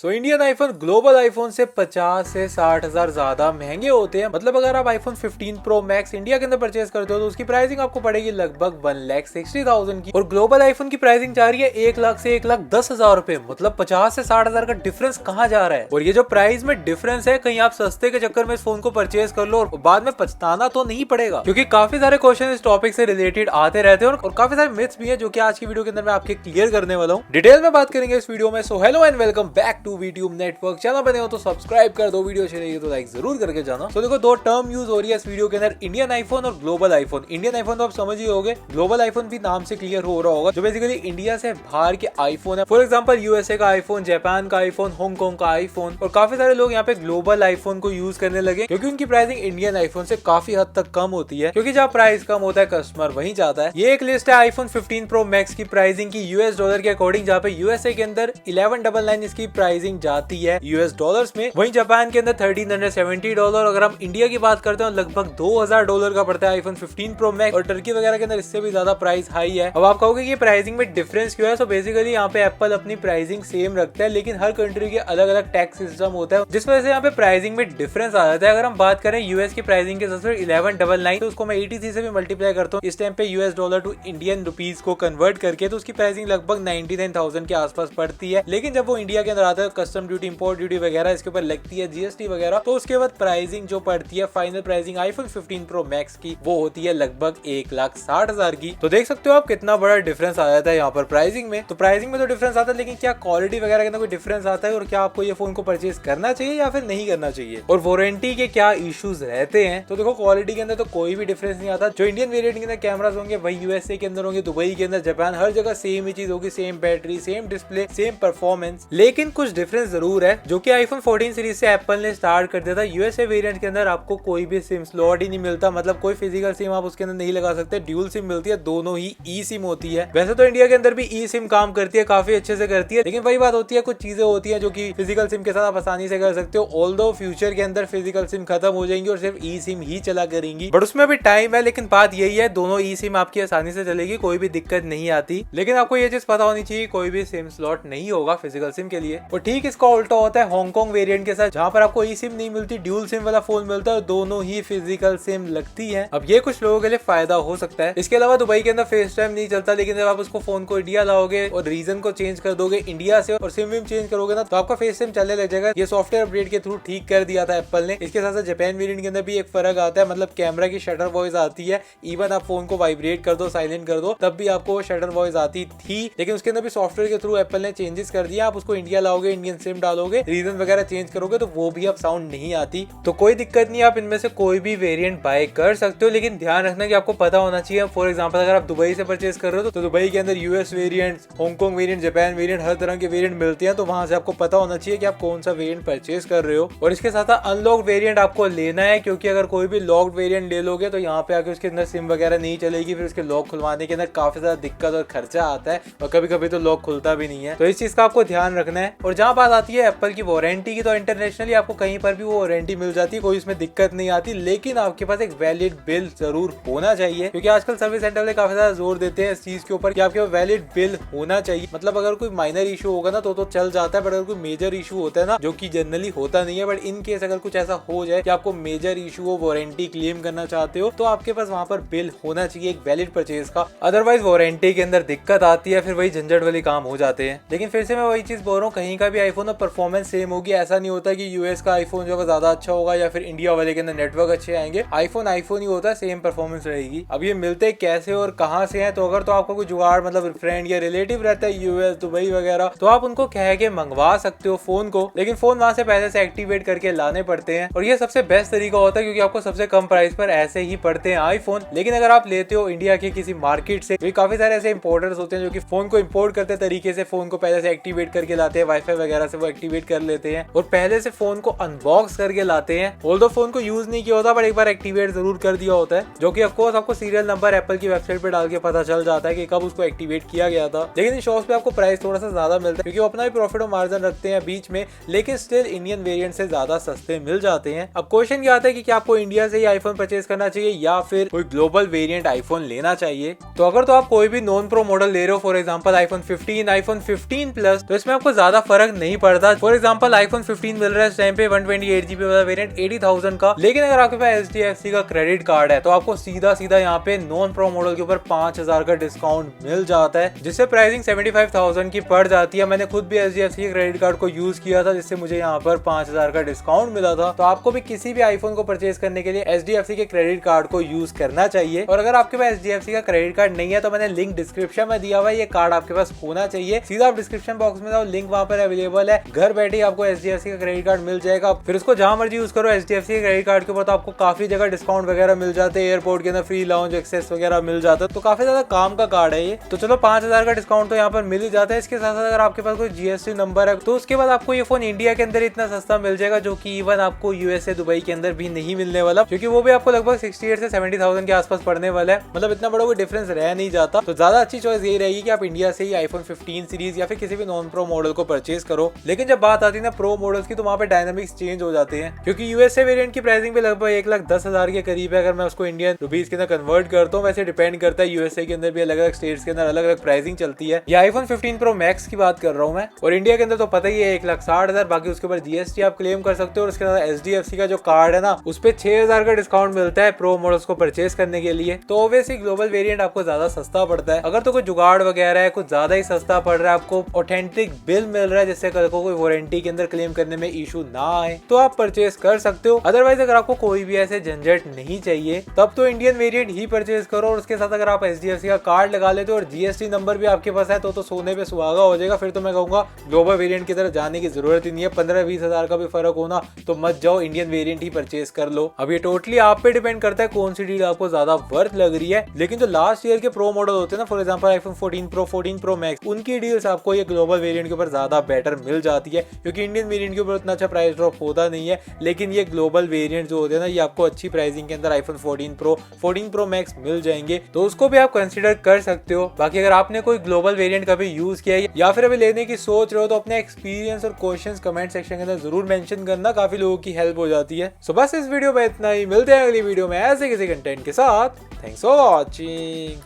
Indian iPhone global iPhone से 50 से 60,000 ज्यादा महंगे होते हैं। मतलब अगर आप आईफोन 15 प्रो मैक्स इंडिया के अंदर परचेज करते हो तो उसकी प्राइसिंग आपको पड़ेगी लगभग 1,60,000 की, और ग्लोबल आईफोन की प्राइसिंग जा रही है 1 लाख से 1,10,000 रुपए। मतलब 50 से 60,000 का डिफरेंस कहाँ जा रहा है। और ये जो प्राइस में डिफरेंस है, कहीं आप सस्ते के चक्कर में इस फोन को परचेज कर लो और बाद में पछताना तो नहीं पड़ेगा, क्योंकि काफी सारे क्वेश्चन इस टॉपिक से रिलेटेड आते रहते हैं और काफी सारे मिथ्स भी है जो कि आज की वीडियो के अंदर मैं आपके क्लियर करने वाला हूँ। डिटेल में बात करेंगे इस वीडियो में। So hello and welcome back to video network. Channel बने हो तो सब्सक्राइब कर दो, वीडियो अच्छी लगी तो लाइक जरूर करके जाना। तो देखो, दो टर्म यूज हो रही है इस वीडियो के अंदर, इंडियन आईफोन और ग्लोबल आईफोन। इंडियन आईफोन तो आप समझ ही होगे, ग्लोबल आईफोन भी नाम से क्लियर हो रहा होगा, जो बेसिकली इंडिया से बाहर के आईफोन है। फॉर एग्जांपल यूएसए का आईफोन, जापान का आईफोन, हांगकांग का आईफोन, और काफी सारे लोग यहाँ पे ग्लोबल आईफोन को यूज करने लगे क्योंकि उनकी प्राइसिंग इंडियन आईफोन से काफी हद तक कम होती है, क्योंकि जहाँ प्राइस कम होता है कस्टमर वहीं जाता है। ये एक लिस्ट है आईफोन 15 प्रो मैक्स की प्राइसिंग की यूएस डॉलर के अकॉर्डिंग, जहाँ पे यूएसए के अंदर 1199 इसकी प्राइसिंग जाती है यूएस डॉलर्स में। वहीं जापान के अंदर $1,370। अगर हम इंडिया की बात करते हैं लगभग $2,000 का पड़ता है आईफोन 15 प्रो मैक्स, और टर्की वगैरह के अंदर इससे भी ज्यादा प्राइस हाई है। अब आप कहोगे कि प्राइसिंग में डिफरेंस क्यों है। तो बेसिकली यहाँ पे एप्पल अपनी प्राइसिंग सेम रखता है, लेकिन हर कंट्री के अलग अलग टैक्स सिस्टम होता है, जिस वजह से यहाँ पे प्राइसिंग में डिफरेंस आ जाता है। अगर हम बात करें यूएस की प्राइसिंग के 1199, तो उसको मैं 83 से भी मल्टीप्लाई करता हूँ इस टाइम पे US dollar to Indian rupees को कन्वर्ट करके, तो उसकी प्राइसिंग लगभग 99,000 के आसपास पड़ती है। लेकिन जब वो इंडिया के अंदर आता है, कस्टम ड्यूटी, इंपोर्ट ड्यूटी वगैरह इसके ऊपर लगती है, जीएसटी वगैरह, तो उसके बाद प्राइसिंग जो पड़ती है, final pricing iPhone 15 pro max की, वो होती है लगभग 1,60,000 की। तो देख सकते हो आप कितना बड़ा डिफरेंस आ जाता है यहाँ पर प्राइसिंग में। तो प्राइसिंग में तो डिफरेंस आता है, लेकिन क्या क्वालिटी वगैरह के अंदर कोई डिफरेंस आता है, और क्या आपको ये फोन को परचेज करना चाहिए या फिर नहीं करना चाहिए, और वारंटी के क्या इश्यूज रहते हैं। तो देखो, क्वालिटी के अंदर तो कोई भी डिफरेंस नहीं आता। जो इंडियन वेरिएंट के अंदर कैमरास होंगे वही यूएसए के अंदर होंगे, दुबई के अंदर, जापान, हर जगह सेम ही चीज होगी, same battery, same display, same performance. लेकिन कुछ डिफरेंस जरूर है, जो कि आईफोन 14 सीरीज से एप्पल ने स्टार्ट कर दिया था। यूएसए वेरिएंट के अंदर आपको कोई भी सिम स्लॉट ही नहीं मिलता, मतलब कोई फिजिकल सिम आप उसके अंदर नहीं लगा सकते। ड्यूल सिम मिलती है, दोनों ही ई सिम होती है। वैसे तो इंडिया के अंदर भी ई सिम काम करती है, काफी अच्छे से करती है, लेकिन वही बात होती है, कुछ चीजें होती है जो कि फिजिकल सिम के साथ आप आसानी से कर सकते हो। ऑल्दो फ्यूचर के अंदर फिजिकल सिम खत्म हो जाएंगी और सिर्फ ई सिम ही चला करेंगी, बट उसमें भी टाइम है। लेकिन बात यही है, दोनों ई सिम आपकी आसानी से चलेगी, कोई भी दिक्कत नहीं आती। लेकिन आपको ये चीज पता होनी चाहिए, कोई भी सिम स्लॉट नहीं होगा फिजिकल सिम के लिए। और ठीक इसका उल्टा होता है हांगकांग वेरिएंट के साथ, जहाँ पर आपको ई सिम नहीं मिलती, ड्यूल सिम वाला फोन मिलता है, दोनों ही फिजिकल सिम लगती है। अब ये कुछ लोगों के लिए फायदा हो सकता है। इसके अलावा दुबई के अंदर फेस टाइम नहीं चलता, लेकिन जब आप उसको फोन को इंडिया लाओगे और रीजन को चेंज कर दोगे इंडिया से, और सिम चेंज करोगे ना, तो आपका फेस टाइम चलने लग जाएगा। ये सॉफ्टवेयर अपडेट के थ्रू ठीक कर दिया था एप्पल ने। इसके साथ साथ जापान वेरिएंट के अंदर भी एक फर्क आता है, मतलब कैमरा की शटर वॉइस आती है। इवन आप फोन को वाइब्रेट कर दो, साइलेंट कर दो, तब भी आपको शटर वॉइस आती थी, लेकिन उसके अंदर भी सॉफ्टवेयर के थ्रू एप्पल ने चेंजेस कर दिया। आप उसको इंडिया लाओगे, इंडियन सिम डालोगे, रीजन वगैरह चेंज करोगे, तो वो भी अब साउंड नहीं आती। तो कोई दिक्कत नहीं, आप इनमें से कोई भी वेरिएंट बाय कर सकते हो, लेकिन ध्यान रखना कि आपको पता होना चाहिए। फॉर एग्जांपल, अगर आप दुबई से परचेज कर रहे हो तो दुबई के अंदर US variant, Hong Kong variant, Japan variant, हर तरह के वेरिएंट मिलते हैं। तो वहां से आपको पता होना चाहिए कि आप कौन सा वेरिएंट परचेज कर रहे हो। और इसके साथ अनलॉक्ड वेरिएंट आपको लेना है, क्योंकि अगर कोई भी लॉक्ड वेरिएंट ले लोगे तो यहाँ पे आके उसके अंदर सिम वगैरह नहीं चलेगी, फिर उसके लॉक खुलवाने के अंदर काफी ज्यादा दिक्कत और खर्चा आता है, और कभी कभी तो लॉक खुलता भी नहीं है। तो इस चीज का आपको ध्यान रखना है। और जहाँ बात आती है एप्पल की वारंटी की, तो इंटरनेशनली आपको कहीं पर भी वो वारंटी मिल जाती है, कोई इसमें दिक्कत नहीं आती। लेकिन आपके पास एक वैलिड बिल जरूर होना चाहिए, क्योंकि आजकल सर्विस सेंटर वाले काफी ज्यादा जोर देते हैं इस चीज के ऊपर कि आपके पास वैलिड बिल होना चाहिए। मतलब अगर कोई माइनर इशू होगा ना तो चल जाता है, बट अगर कोई मेजर इशू होता है ना, जो कि जनरली होता नहीं है, बट इन केस अगर कुछ ऐसा हो जाए कि आपको मेजर इशू हो, वारंटी क्लेम करना चाहते हो, तो आपके पास वहां पर बिल होना चाहिए एक वैलिड परचेज का। अदरवाइज वारंटी के अंदर दिक्कत आती है, फिर वही झंझट वाली काम हो जाते हैं। लेकिन फिर से मैं वही चीज बोल रहा हूँ, कहीं का भी आईफोन और परफॉर्मेंस सेम होगी। ऐसा नहीं होता कि यूएस का आईफोन जो है ज्यादा अच्छा होगा या फिर इंडिया वाले के अंदर नेटवर्क अच्छे आएंगे। आईफोन ही होता है, सेम परफॉर्मेंस रहेगी। अब ये मिलते कैसे और कहाँ से हैं, तो अगर तो आपका कोई जुगाड़, मतलब फ्रेंड या रिलेटिव रहता है यूएस, दुबई वगैरह, तो आप उनको कह के मंगवा सकते हो फोन को, लेकिन फोन वहां से पहले से एक्टिवेट करके लाने पड़ते हैं। और ये सबसे बेस्ट तरीका होता है, क्योंकि आपको सबसे कम प्राइस पर ऐसे ही पड़ते हैं आईफोन। लेकिन अगर आप लेते हो इंडिया के किसी मार्केट से, तो काफी सारे ऐसे इंपोर्टर्स होते हैं जो कि फोन को इंपोर्ट करते तरीके से फोन को पहले से एक्टिवेट करके लाते हैं, वाईफाई वगैरह से वो एक्टिवेट कर लेते हैं, और पहले से फोन को अनबॉक्स करके लाते हैं। ऑल्दो फोन को यूज नहीं किया होता, बट एक बार एक्टिवेट जरूर कर दिया होता है, जो कि ऑफकोर्स आपको सीरियल नंबर एप्पल की वेबसाइट पे डाल के पता चल जाता है कि कब उसको एक्टिवेट किया गया था। लेकिन इन शॉप्स पे आपको प्राइस थोड़ा सा ज्यादा मिलता है, क्योंकि वो अपना भी प्रॉफिट और मार्जिन रखते हैं बीच में, लेकिन स्टिल इंडियन वेरिएंट से ज्यादा सस्ते मिल जाते हैं। अब क्वेश्चन ये आता है कि क्या आपको इंडिया से ही आईफोन परचेज करना चाहिए या फिर कोई ग्लोबल वेरिएंट आईफोन लेना चाहिए। तो अगर तो आप कोई भी नॉन प्रो मॉडल ले रहे हो, for example iPhone 15, iPhone 15 plus, तो इसमें आपको ज्यादा फर्क फर्क नहीं पड़ता। फॉर एग्जाम्पल आईफोन 15 मिल रहा है इस टाइम पे 128GB वाला वेरिएंट 80,000 का, लेकिन अगर आपके पास HDFC का क्रेडिट कार्ड है तो आपको सीधा सीधा यहाँ पे नॉन प्रो मॉडल के ऊपर 5000 का डिस्काउंट मिल जाता है, जिससे प्राइसिंग 75,000 की पड़ जाती है। मैंने खुद भी HDFC के क्रेडिट कार्ड को यूज किया था, जिससे मुझे यहाँ पर 5000 का डिस्काउंट मिला था। तो आपको भी किसी भी आईफोन को परचेज करने के लिए HDFC के क्रेडिट कार्ड को यूज करना चाहिए। और अगर आपके पास HDFC का क्रेडिट कार्ड नहीं है तो मैंने लिंक डिस्क्रिप्शन में दिया हुआ है, ये कार्ड आपके पास होना चाहिए। सीधा आप डिस्क्रिप्शन बॉक्स में जाओ, लिंक वहाँ पर अवेलेबल है, घर बैठे आपको HDFC का क्रेडिट कार्ड मिल जाएगा। फिर उसको जहां मर्जी यूज करो HDFC के क्रेडिट कार्ड के ऊपर, तो आपको काफी जगह डिस्काउंट वगैरह मिल जाते हैं, एयरपोर्ट के अंदर फ्री लाउंज एक्सेस वगैरह मिल जाता है, तो काफी ज्यादा काम का कार्ड है ये। तो चलो 5000 का डिस्काउंट तो यहाँ पर मिल ही जाता है। इसके साथ साथ अगर आपके पास कोई GST नंबर है तो उसके बाद आपको ये फोन इंडिया के अंदर इतना सस्ता मिल जाएगा, जो कि इवन आपको USA दुबई के अंदर भी नहीं मिलने वाला, क्योंकि वो भी आपको लगभग 68 से 70,000 के आसपास पड़ने वाला है। मतलब इतना बड़ा कोई डिफरेंस रह नहीं जाता। तो ज्यादा अच्छी चॉइस यही रहेगी कि आप इंडिया से ही आईफोन 15 सीरीज या फिर किसी भी नॉन प्रो मॉडल को परचेज करो। लेकिन जब बात आती है ना प्रो मॉडल्स की, तो वहाँ पे डायनामिक्स चेंज हो जाते हैं, क्योंकि USA वेरिएंट की प्राइसिंग भी लगभग 1,10,000 के करीब है। अगर मैं उसको इंडियन रुपीज के अंदर कन्वर्ट करता हूँ, वैसे डिपेंड करता है, USA के अंदर भी अलग अलग स्टेट्स के अंदर अलग अलग प्राइसिंग चलती है। ये आईफोन 15 प्रो मैक्स की बात कर रहा हूँ मैं, और इंडिया के अंदर तो पता ही है 1,60,000, बाकी उसके ऊपर GST आप क्लेम कर सकते हो। और उसके साथ HDFC का जो कार्ड है ना, उस पे 6,000 का डिस्काउंट मिलता है प्रो मॉडल्स को परचेज करने के लिए। तो ऑब्वियसली ग्लोबल वेरिएंट आपको ज्यादा सस्ता पड़ता है। अगर तो कोई जुगाड़ वगैरह है, कुछ ज्यादा ही सस्ता पड़ रहा है, आपको ऑथेंटिक बिल मिल रहा है जिससे कल को कोई वारंटी के अंदर क्लेम करने में इशू ना आए, तो आप परचेज कर सकते हो। अदरवाइज अगर आपको कोई भी ऐसे झंझट नहीं चाहिए, तब तो इंडियन वेरिएंट ही परचेज करो। और उसके साथ अगर आप HDFC का कार्ड लगा लेते हो और GST नंबर भी आपके पास है, तो सोने पे सुहागा हो जाएगा। फिर तो मैं कहूंगा ग्लोबल वेरिएंट की तरफ जाने की जरूरत ही नहीं है। 15-20 हजार का भी फर्क होना तो मत जाओ, इंडियन वेरिएंट ही परचेज कर लो। अब ये टोटली आप पे डिपेंड करता है कौन सी डील आपको ज्यादा वर्थ लग रही है। लेकिन जो लास्ट ईयर के प्रो मॉडल होते हैं ना, for example iPhone 14 pro, 14 pro max, उनकी डील्स आपको ये ग्लोबल वेरिएंट के ऊपर ज्यादा बेटर मिल जाती है, क्योंकि इंडियन वेरिएंट के ऊपर उतना अच्छा प्राइस ड्रॉप होता नहीं है। लेकिन ये ग्लोबल वेरिएंट जो होते हैं ना, ये आपको अच्छी प्राइसिंग के अंदर आईफोन 14 प्रो, 14 प्रो मैक्स मिल जाएंगे, तो उसको भी आप कंसिडर कर सकते हो। बाकी अगर आपने कोई ग्लोबल वेरिएंट कभी यूज किया है या फिर अभी लेने की सोच रहे हो, तो अपने एक्सपीरियंस और क्वेश्चंस कमेंट सेक्शन के अंदर जरूर मेंशन करना, काफी लोगों की हेल्प हो जाती है। सो बस इस वीडियो में इतना ही, मिलते हैं अगली वीडियो में ऐसे किसी कंटेंट के साथ। Thanks for watching.